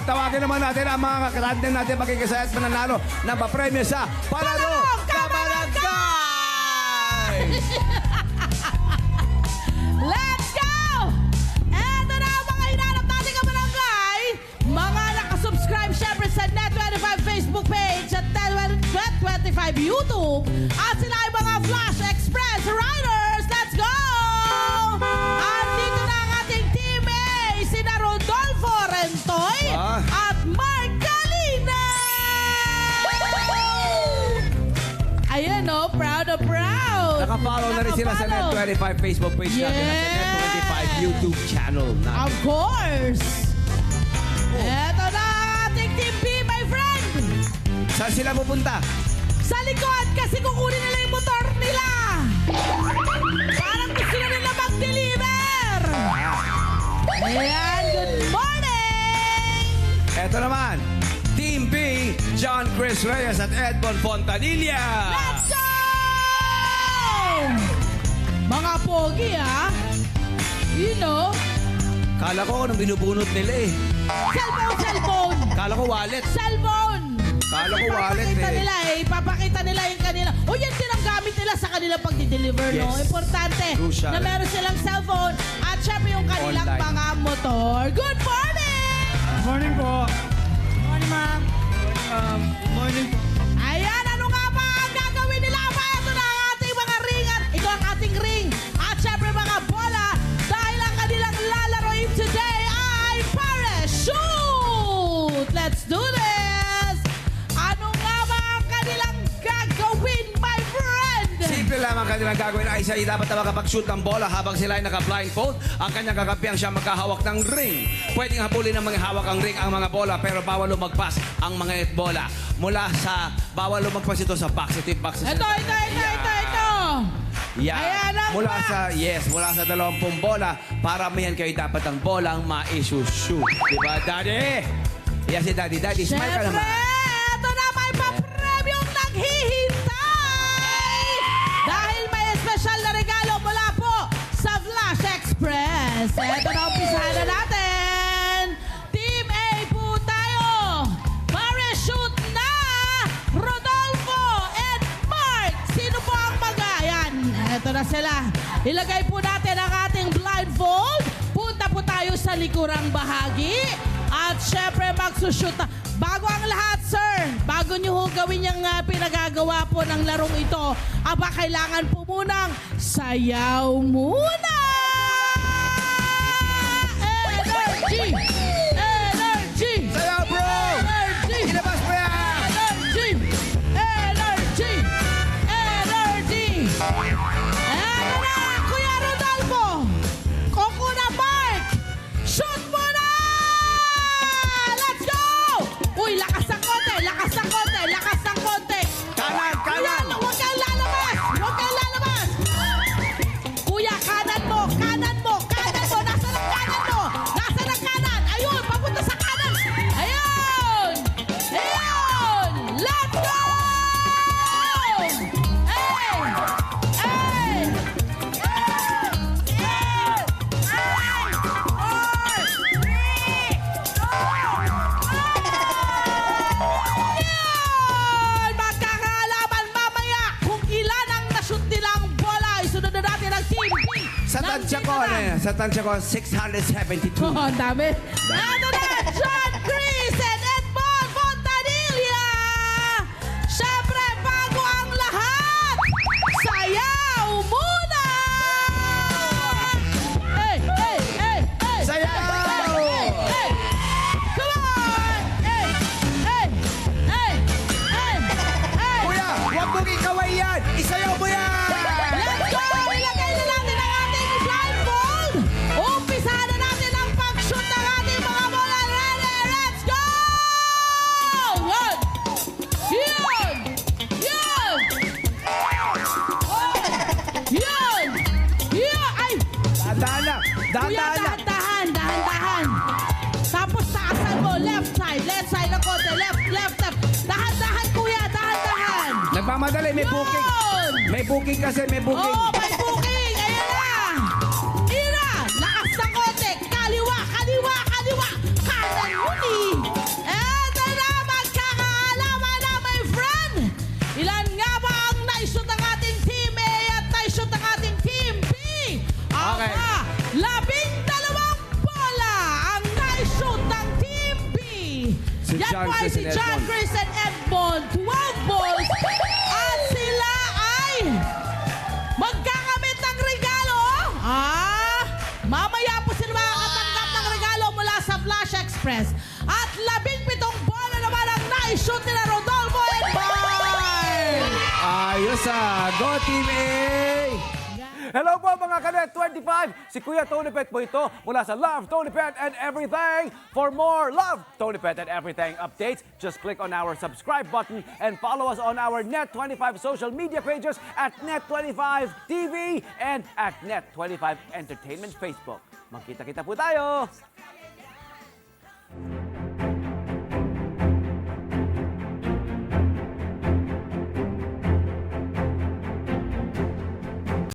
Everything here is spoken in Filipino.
tawagin naman natin ang mga kakantin natin magkikisaya at mananalo na papremyo sa Palaro Kabarangay! Let's go! Eto na ang mga hinanap natin kabarangay. Mga nakasubscribe syempre sa Net25 Facebook page at Net25 YouTube. At sila ay mga Flash Express Riders. Let's go! At dito na ang ating Team A, sina Rodolfo Rentoy at Mark Galina! Ayan o, proud of proud. Nakafollow na rin sila sa Net25 Facebook page natin at sa Net25 YouTube channel natin. Of course! Eto na ang ating Team B, my friend! Saan sila pupunta? Sa likod kasi kukunin nila yung motor nila! Parang gusto na nila mag-deliver! Ayan, good morning! Eto naman, Team B, John Chris Reyes at Edmond Fontanilla. Let's go! Mga pogi, ha? You know, Kala ko anong binubunot nila eh. cellphone! Kala ko wallet. Cellphone! Kala ko wallet Ipapakita eh. nila ipapakita nila yung kanila. O yan din ang gamit nila sa kanilang pagdi-deliver, no? Yes. Importante Crucial. na meron silang cellphone at syempre yung kanilang Online. mga motor. Good morning! Morning po. Morning, ma'am. Morning po. Ayan, ano nga ba ang gagawin nila? Ito na ang ating mga ring at ito ang ating ring. At syempre mga bola dahil ang kanilang lalaroin today ay parachute! Let's do this! Ano nga ba ang kanilang gagawin, my friend? Simple lamang kanilang gagawin ay isa dapat na makapag-shoot ng bola habang sila ay naka-blindfold. Ang kanyang kakampihan siya magkahawak ng ring. Pwedeng habulin ng mga hawak ang ring ang mga bola pero bawal lumagpas ang mga bola. Mula sa bawal lumagpas ito sa box. Ito yung box. Ito. Yan. Ayan ang Mula box. mula sa 20 bola, paramihan kayo dapat ang bolang ma-shoot. Diba, Daddy? Yes, si Daddy. Daddy, smile ka Siyempre, naman. ito na may papremyong naghihintay! Dahil may espesyal na regalo mula po sa Flash Express. Ito na, umpisahan na natin. Team A po tayo. Parachute na! Rodolfo and Mark. Sino po ang mag-ayan? Ito na sila. Ilagay po natin ang ating blindfold. Punta po tayo sa likurang bahagi. At syempre magsushoot na. Bago ang lahat, sir, bago nyo ho gawin yung pinagagawa po ng larong ito, aba kailangan po munang sayaw muna! Energy! Energy! Sayaw, bro! Energy! Ilabas mo yan! Energy! Energy! Energy! Ayan na, Kuya Rodolfo! Kokuna Mark! Shoot mo na! Let's go! Uy, lakas ng konti! Lakas ng konti! Lakas ng konti! Kanan, kanan! Kuya, huwag kang lalabas! Huwag kang lalabas! Kuya, kanan mo! Kanan mo! Kanan mo! Nasaan ang kanan mo? Nasaan ang kanan? Ayun! Papunta sa kanan! Ayun! Ayun! Let's go! Hey! Hey! Yan! Magkakaalaman mamaya kung ilan ang nashoot nilang bola. Isunod na natin ang Team B. Sa tansya ko, sa tansya ko, 672. Oh, ang dami. Ano na? John Chris and Edmond Fontanilla! Siyempre, bago ang lahat, sayaw muna! Hey, hey, hey, hey! Sayaw! Hey, hey, hey! Come on! Hey, hey, hey, hey, hey! Kuya, huwag mong ikaway yan! Isayaw mo yan! Let's go! Ilagay na natin ang ating blindfold! Umpisahan na natin ang pag-shoot ng ating mga bola. Ready? Let's go! One! Yun! Yun! Yun! Yun! Ay! Dahan lang! Kuya, Dahan lang! dahan-dahan! Dahan-dahan! Tapos taasan mo. Left side na konti. Left. Dahan-dahan, kuya. Dahan-dahan! Nagmamadali, may booking. Yun! May booking kasi, may booking. Oo, may booking! Ayan na! Ira! Lakas ng konti! Kaliwa! Kanan muli! John, po ay Chris, si and John, Edmond. Chris, and Edmond. 12 balls. At sila ay magkakamit ng regalo. Mamaya po sila makakatanggap ng regalo mula sa Flash Express. At 17 bola naman ang na-shoot nila Rodolfo and Mark. Ayos Go Team A! Hello po mga Kanet 25! Si Kuya Tony Pet po ito mula sa Love, Tony Pet and Everything. For more Love, Tony Pet and Everything updates, just click on our subscribe button and follow us on our Net25 social media pages at Net25 TV and at Net25 Entertainment Facebook. Magkita-kita po tayo!